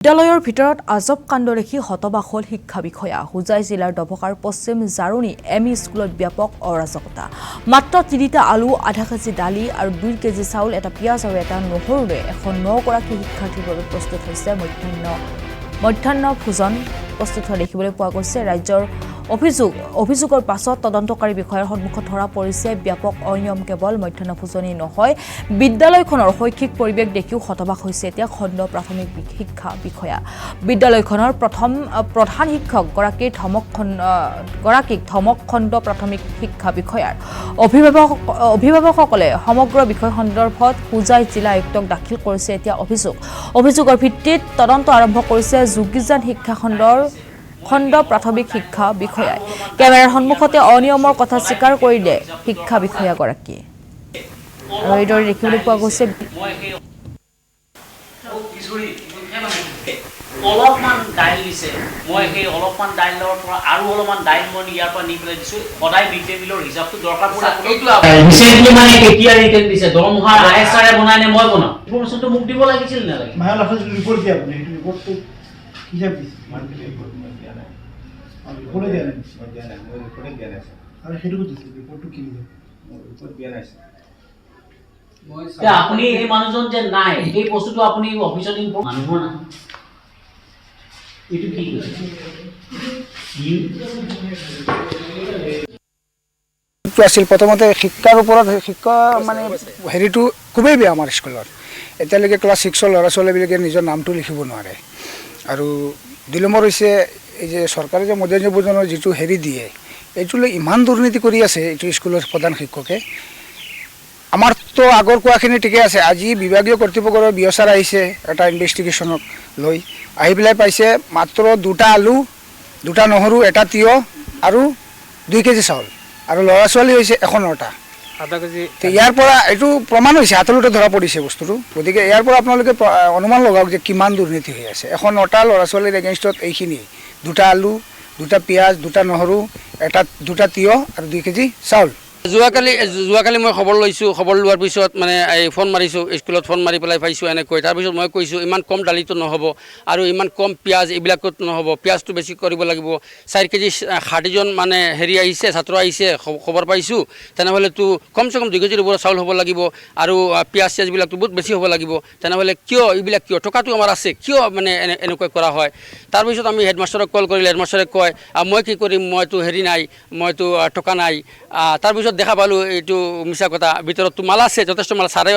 বিদ্যালয়ৰ ভিতৰত আজব কাণ্ড দেখি হতবাক হ'ল শিক্ষা বিষয়া। হুজাই জিলাৰ ডবকাৰ পশ্চিম জাৰুনী এমই স্কুলত ব্যাপক অৰাজকতা। মাত্ৰ 3টা আলু, আধা কেজি দালি আৰু 2 কেজি চাউল, এটা পিঁয়াজ আৰু এটা নহৰুৰে 109গৰাকী শিক্ষাৰ্থীৰ বাবে প্ৰস্তুত হৈছে মধ্যাহ্ন ভোজন প্ৰস্তুত হোৱা দেখিবলৈ পোৱা গৈছে। ৰাজ্যৰ অভিযোগৰ পাছত তদন্তকাৰী বিষয়াৰ সন্মুখত ধৰা পৰিছে ব্যাপক অনিয়ম। কেৱল মধ্যাহ্ন ভোজনেই নহয়, বিদ্যালয়খনৰ শৈক্ষিক পৰিৱেশ দেখিও হতবাক হৈছে এতিয়া খণ্ড প্ৰাথমিক শিক্ষা বিষয়া। বিদ্যালয়খনৰ প্ৰধান শিক্ষকগৰাকীক ধমক খণ্ড প্ৰাথমিক শিক্ষা বিষয়াৰ। অভিভাৱকসকলে সমগ্ৰ বিষয় সন্দৰ্ভত হুজাই জিলা আয়ুক্তক দাখিল কৰিছে এতিয়া অভিযোগৰ ভিত্তিত তদন্ত আৰম্ভ কৰিছে যোগীজান শিক্ষা খণ্ড প্ৰাথমিক শিক্ষা বিষয়াই। কেমেৰাৰ সন্মুখতে অনিয়মৰ কথা স্বীকাৰ কৰিলে শিক্ষা বিষয়াগৰাকীয়ে। আৰু এইদৰে দেখিবলৈ পোৱা গৈছে অলপমান দাইল দিছে, মই সেই অলপমান দাইলৰ পৰা আৰু অলপমান দাইল মই ইয়াৰ পৰা নি পেলাই দিছোঁ। সদায় মিড ডে মিলৰ হিচাপটো দৰকাৰ পৰিলে মানে কেতিয়া ৰিটাৰ্ণ দিছে, দৰমহা আইএছআৰে বনাই নে মই বনাওঁ, ইনফৰমেশ্যনটো মোক দিব লাগিছিল নালাগে। ৰিপৰ্ট দিয়া আপুনি ৰিপৰ্টটো হিচাপ দিছে আৰু সেইটো ৰিপৰ্টটো কি ৰিপৰ্ট দিয়া নাই। আপুনি এই মানুহজন যে নাই, এই বস্তুটো আপুনি অফিচত মানুহৰ নাই এইটো কি আছিল। প্ৰথমতে শিক্ষাৰ ওপৰত শিক্ষা মানে হেৰিটো খুবেই বেয়া আমাৰ স্কুলত। এতিয়ালৈকে ক্লাছ 6ৰ ল'ৰা ছোৱালীবিলাকে নিজৰ নামটো লিখিব নোৱাৰে। আৰু 2 নম্বৰ হৈছে এই যে চৰকাৰে যে মধ্যাহ্ন ভোজনৰ যিটো হেৰি দিয়ে, এইটো লৈ ইমান দুৰ্নীতি কৰি আছে এইটো স্কুলৰ প্ৰধান শিক্ষকে। আমাৰতো আগৰ কোৱাখিনি ঠিকে আছে। আজি বিভাগীয় কৰ্তৃপক্ষৰ বিয়চাৰ আহিছে এটা ইনভেষ্টিগেশ্যনক লৈ, আহি পেলাই পাইছে মাত্ৰ 2টা আলু, 2টা নহৰু, এটা তিয়হ আৰু 2 কেজি চাউল, আৰু ল'ৰা ছোৱালী হৈছে 109টা। ইয়াৰ পৰা এইটো প্ৰমাণ হৈছে, হাতলতে ধৰা পৰিছে বস্তুটো। গতিকে ইয়াৰ পৰা আপোনালোকে অনুমান লগাওক যে কিমান দুৰ্নীতি হৈ আছে। 109টা ল'ৰা ছোৱালীৰ এগেইনষ্টত এইখিনি 2টা আলু, 2টা পিঁয়াজ, 2টা নহৰু, 2টা তিয়হ আৰু 2 কেজি চাউল। যোৱাকালি মই খবৰ লৈছোঁ। খবৰ লোৱাৰ পিছত মানে এই ফোন মাৰিছোঁ, স্কুলত ফোন মাৰি পেলাই পাইছোঁ এনেকৈ। তাৰপিছত মই কৈছোঁ ইমান কম দালিটো নহ'ব আৰু ইমান কম পিঁয়াজ এইবিলাকত নহ'ব, পিঁয়াজটো বেছি কৰিব লাগিব। 4 কেজি 60জন মানে হেৰি আহিছে, ছাত্ৰ আহিছে, খবৰ পাইছোঁ। তেনেহ'লেতো কমচে কম 2 কেজিৰ ওপৰত চাউল হ'ব লাগিব আৰু পিঁয়াজ চিয়াজবিলাকতো বহুত বেছি হ'ব লাগিব। তেনেহ'লে এইবিলাক কিয় টকাটো আমাৰ আছে, কিয় মানে এনেকৈ কৰা হয়। তাৰপিছত আমি হেডমাষ্টাৰক কল কৰিলে, হেডমাষ্টাৰে কয় মই কি কৰিম, মইতো হেৰি নাই, মইতো টকা নাই। তাৰপিছত দেখা পালোঁ এইটো মিছা কথা, ভিতৰততো মাল আছে, যথেষ্ট মাল। ছাৰে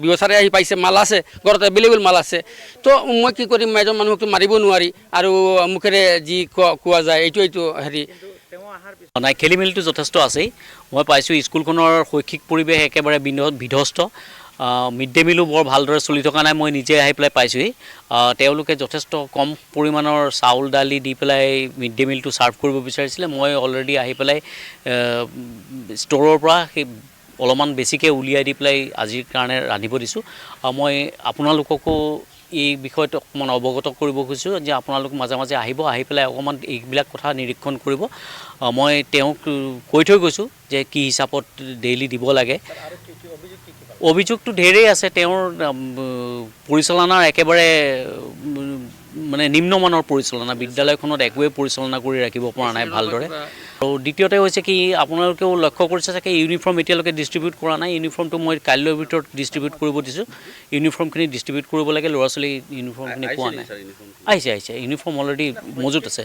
বিয়চাৰে আহি পাইছে মাল আছে, ঘৰত এভেইলেবল মাল আছে। তো মই কি কৰিম, এজন মানুহকতো মাৰিব নোৱাৰি আৰু মুখেৰে যি কোৱা যায় এইটো হেৰি নাই। খেলি মেলিটো যথেষ্ট আছেই। মই পাইছোঁ স্কুলখনৰ শৈক্ষিক পৰিৱেশ একেবাৰে বিধ্বস্ত। মিড ডে মিলো বৰ ভালদৰে চলি থকা নাই, মই নিজে আহি পেলাই পাইছোঁহি। তেওঁলোকে যথেষ্ট কম পৰিমাণৰ চাউল দালি দি পেলাই মিড ডে মিলটো ছাৰ্ভ কৰিব বিচাৰিছিলে। মই অলৰেডি আহি পেলাই ষ্ট'ৰৰ পৰা সেই অলপমান বেছিকৈ উলিয়াই দি পেলাই আজিৰ কাৰণে ৰান্ধিব দিছোঁ। মই আপোনালোককো এই বিষয়টো অকণমান অৱগত কৰিব খুজিছোঁ যে আপোনালোক মাজে মাজে আহিব, আহি পেলাই অকণমান এইবিলাক কথা নিৰীক্ষণ কৰিব। মই তেওঁক কৈ থৈ গৈছোঁ যে কি হিচাপত ডেইলি দিব লাগে। অভিযোগটো ঢেৰেই আছে। তেওঁৰ পৰিচালনাৰ একেবাৰে মানে নিম্নমানৰ পৰিচালনা, বিদ্যালয়খনত একোৱেই পৰিচালনা কৰি ৰাখিব পৰা নাই ভালদৰে। আৰু দ্বিতীয়তে হৈছে কি, আপোনালোকেও লক্ষ্য কৰিছে চাগে ইউনিফৰ্ম এতিয়ালৈকে ডিষ্ট্ৰিবিউট কৰা নাই। ইউনিফৰ্মটো মই কাইলৈৰ ভিতৰত ডিষ্ট্ৰিবিউট কৰিব দিছোঁ। ইউনিফৰ্মখিনি ডিষ্ট্ৰিবিউট কৰিব লাগে, ল'ৰা ছোৱালী ইউনিফৰ্মখিনি পোৱা নাই। আহিছে ইউনিফৰ্ম অলৰেডি মজুত আছে।